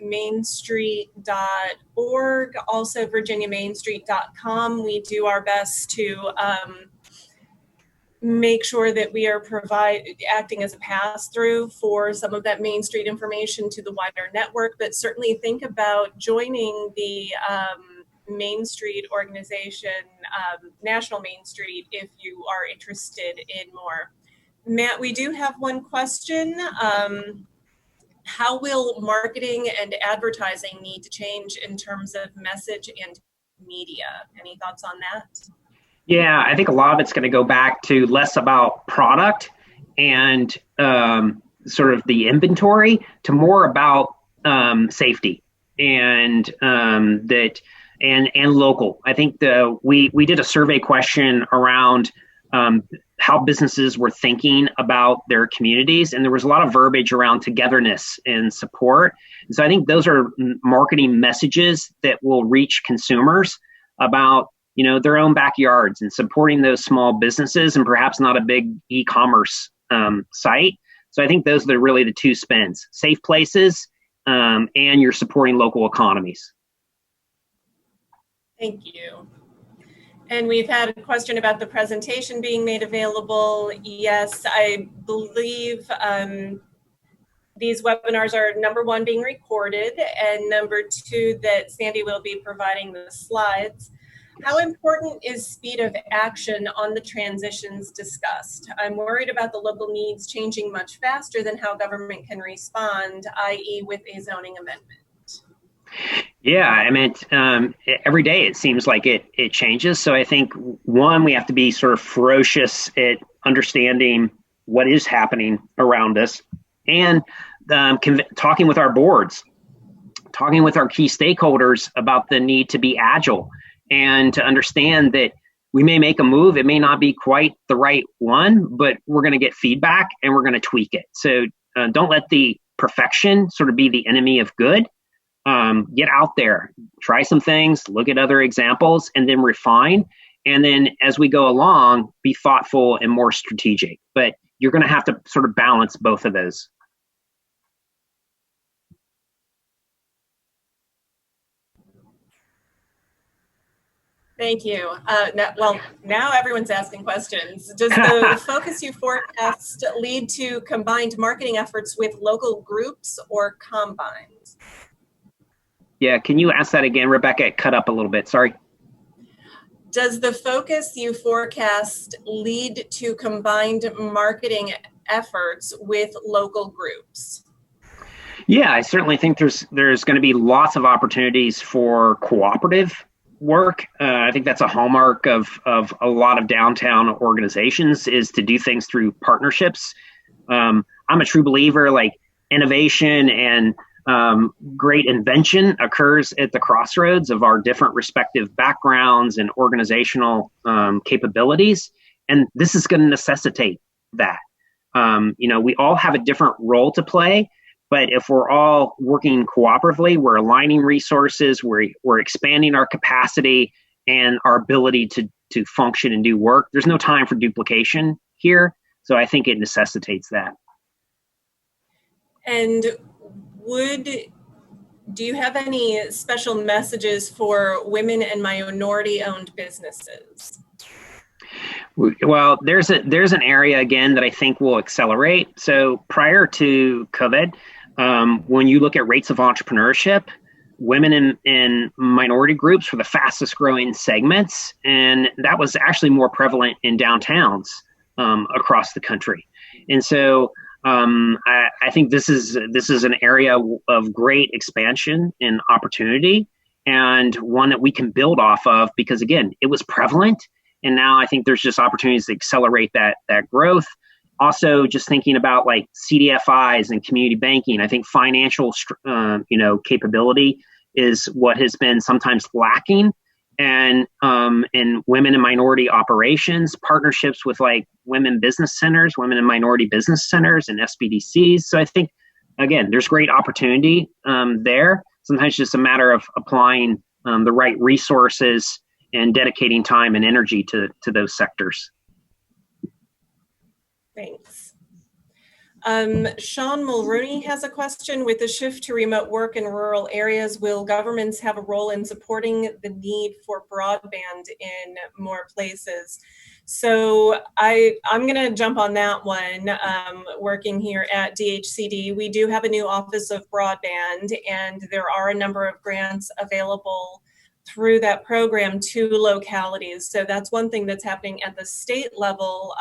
mainstreet.org, also virginiamainstreet.com. We do our best to make sure that we are acting as a pass-through for some of that Main Street information to the wider network, but certainly think about joining the Main Street organization, National Main Street, if you are interested in more. Matt, we do have one question. How will marketing and advertising need to change in terms of message and media? Any thoughts on that? Yeah, I think a lot of it's going to go back to less about product and sort of the inventory to more about safety and and local. I think we did a survey question around how businesses were thinking about their communities, and there was a lot of verbiage around togetherness and support. And so I think those are marketing messages that will reach consumers about their own backyards and supporting those small businesses, and perhaps not a big e-commerce site. So I think those are really the two spins: safe places and you're supporting local economies. Thank you. And we've had a question about the presentation being made available. Yes, I believe these webinars are, number one, being recorded, and number two, that Sandy will be providing the slides. How important is speed of action on the transitions discussed? I'm worried about the local needs changing much faster than how government can respond, i.e. with a zoning amendment. Yeah, I mean, every day it seems like it changes. So I think, one, we have to be sort of ferocious at understanding what is happening around us, and talking with our boards, talking with our key stakeholders about the need to be agile and to understand that we may make a move. It may not be quite the right one, but we're going to get feedback and we're going to tweak it. So don't let the perfection sort of be the enemy of good. Get out there, try some things, look at other examples, and then refine. And then as we go along, be thoughtful and more strategic. But you're going to have to sort of balance both of those. Thank you. Now everyone's asking questions. Does the focus you forecast lead to combined marketing efforts with local groups or combines? Yeah, can you ask that again, Rebecca? It cut up a little bit. Sorry. Does the focus you forecast lead to combined marketing efforts with local groups? Yeah, I certainly think there's going to be lots of opportunities for cooperative work. I think that's a hallmark of a lot of downtown organizations, is to do things through partnerships. I'm a true believer, like, innovation and great invention occurs at the crossroads of our different respective backgrounds and organizational capabilities. And this is going to necessitate that. We all have a different role to play, but if we're all working cooperatively, we're aligning resources, we're expanding our capacity and our ability to function and do work. There's no time for duplication here. So I think it necessitates that. And do you have any special messages for women and minority-owned businesses? Well, there's an area, again, that I think will accelerate. So prior to COVID, when you look at rates of entrepreneurship, women in minority groups were the fastest growing segments, and that was actually more prevalent in downtowns across the country. And so I think this is an area of great expansion and opportunity, and one that we can build off of, because, again, it was prevalent And now I think there's just opportunities to accelerate that growth. Also, just thinking about like CDFIs and community banking, I think financial, capability is what has been sometimes lacking. And women and minority operations, partnerships with like women business centers, women and minority business centers, and SBDCs. So I think, again, there's great opportunity there. Sometimes it's just a matter of applying the right resources and dedicating time and energy to those sectors. Thanks. Sean Mulrooney has a question. With the shift to remote work in rural areas, will governments have a role in supporting the need for broadband in more places? So I'm going to jump on that one. Working here at DHCD, we do have a new Office of Broadband, and there are a number of grants available through that program to localities. So that's one thing that's happening at the state level,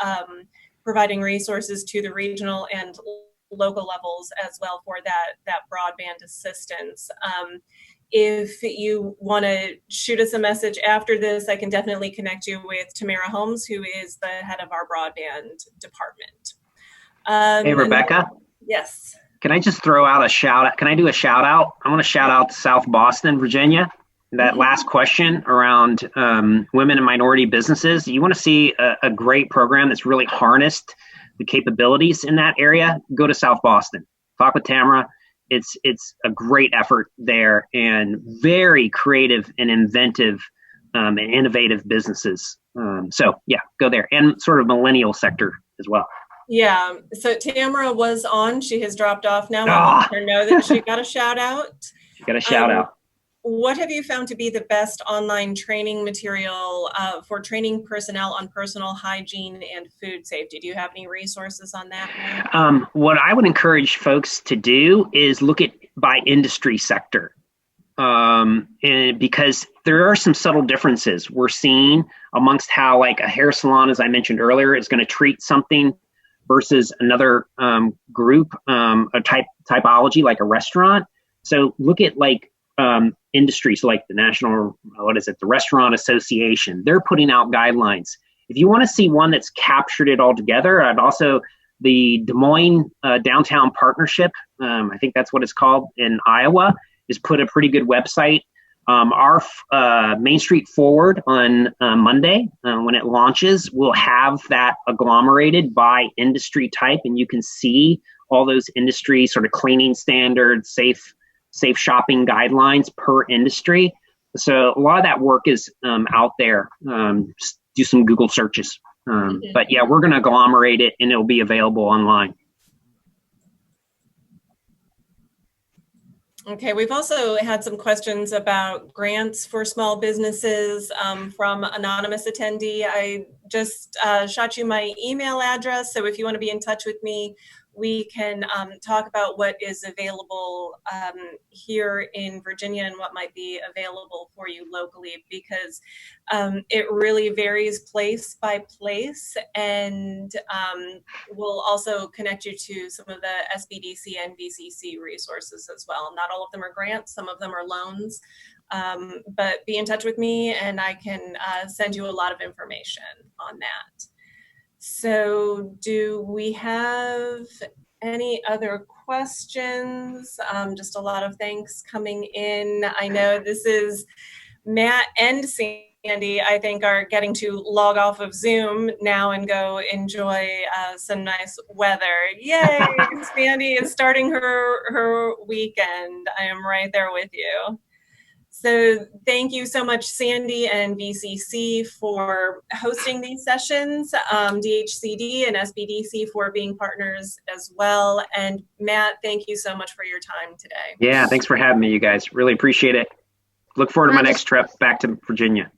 providing resources to the regional and local levels as well for that broadband assistance. If you want to shoot us a message after this, I can definitely connect you with Tamara Holmes, who is the head of our broadband department. Hey, Rebecca. Yes. Can I just throw out a shout out? Can I do a shout out? I want to shout out to South Boston, Virginia. That last question around women and minority businesses. You want to see a great program that's really harnessed the capabilities in that area, go to South Boston. Talk with Tamara. It's a great effort there, and very creative and inventive and innovative businesses. So yeah, go there, and sort of millennial sector as well. Yeah, so Tamara was on. She has dropped off now. I'll let her know that she got a shout out. She got a shout out. What have you found to be the best online training material for training personnel on personal hygiene and food safety? Do you have any resources on that? What I would encourage folks to do is look at by industry sector. And because there are some subtle differences we're seeing amongst how like a hair salon, as I mentioned earlier, is going to treat something versus another group, a typology like a restaurant. So look at like industry, so like the the Restaurant Association, they're putting out guidelines. If you want to see one that's captured it all together, I'd also, the Des Moines Downtown Partnership, I think that's what it's called in Iowa, has put a pretty good website. Our MainStreet Forward on Monday, when it launches, will have that agglomerated by industry type, and you can see all those industry sort of cleaning standards, safe shopping guidelines per industry. So a lot of that work is out there. Just do some Google searches. But yeah, we're going to agglomerate it, and it'll be available online. Okay, we've also had some questions about grants for small businesses from anonymous attendee. I just shot you my email address, so if you want to be in touch with me, we can talk about what is available here in Virginia and what might be available for you locally, because it really varies place by place, and we'll also connect you to some of the SBDC and VCC resources as well. Not all of them are grants, some of them are loans, but be in touch with me and I can send you a lot of information on that. So do we have any other questions? Just a lot of thanks coming in. I know this is Matt and Sandy, I think, are getting to log off of Zoom now and go enjoy some nice weather. Yay, Sandy is starting her weekend. I am right there with you. So thank you so much, Sandy and VCC, for hosting these sessions, DHCD and SBDC for being partners as well. And Matt, thank you so much for your time today. Yeah, thanks for having me, you guys. Really appreciate it. Look forward to my next trip back to Virginia.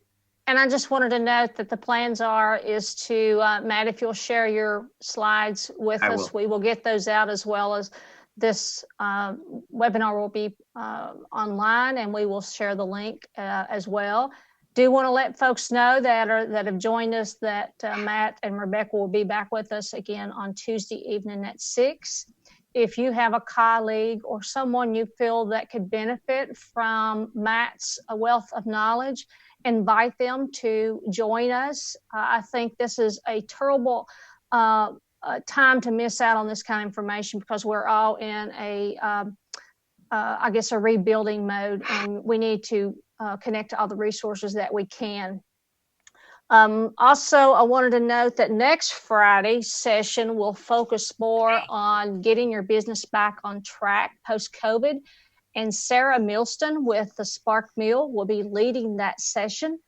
And I just wanted to note that the plans is to, Matt, if you'll share your slides with us, we will get those out, as well as this webinar will be online, and we will share the link as well. Do want to let folks know that have joined us that Matt and Rebecca will be back with us again on Tuesday evening at 6. if you have a colleague or someone you feel that could benefit from Matt's wealth of knowledge, invite them to join us. I think this is a terrible time to miss out on this kind of information because we're all in I guess, a rebuilding mode, and we need to connect to all the resources that we can. Also, I wanted to note that next Friday's session will focus more on getting your business back on track post-COVID. And Sarah Milston with the Spark Mill will be leading that session.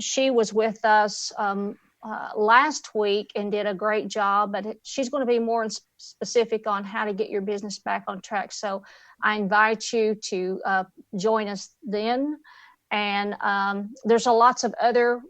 She was with us last week and did a great job, but she's going to be more specific on how to get your business back on track. So I invite you to join us then. And there's lots of other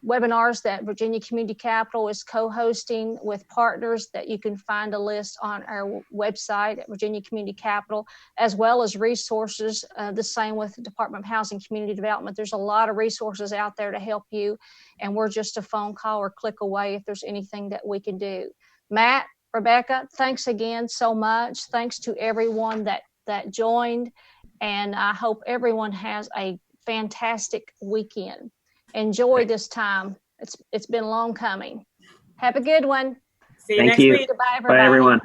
webinars that Virginia Community Capital is co-hosting with partners that you can find a list on our website at Virginia Community Capital, as well as resources, the same with the Department of Housing and Community Development. There's a lot of resources out there to help you, and we're just a phone call or click away if there's anything that we can do. Matt, Rebecca, thanks again so much. Thanks to everyone that joined, and I hope everyone has a fantastic weekend. Enjoy this time. It's been long coming. Have a good one. See you next week. Goodbye, everybody. Bye, everyone.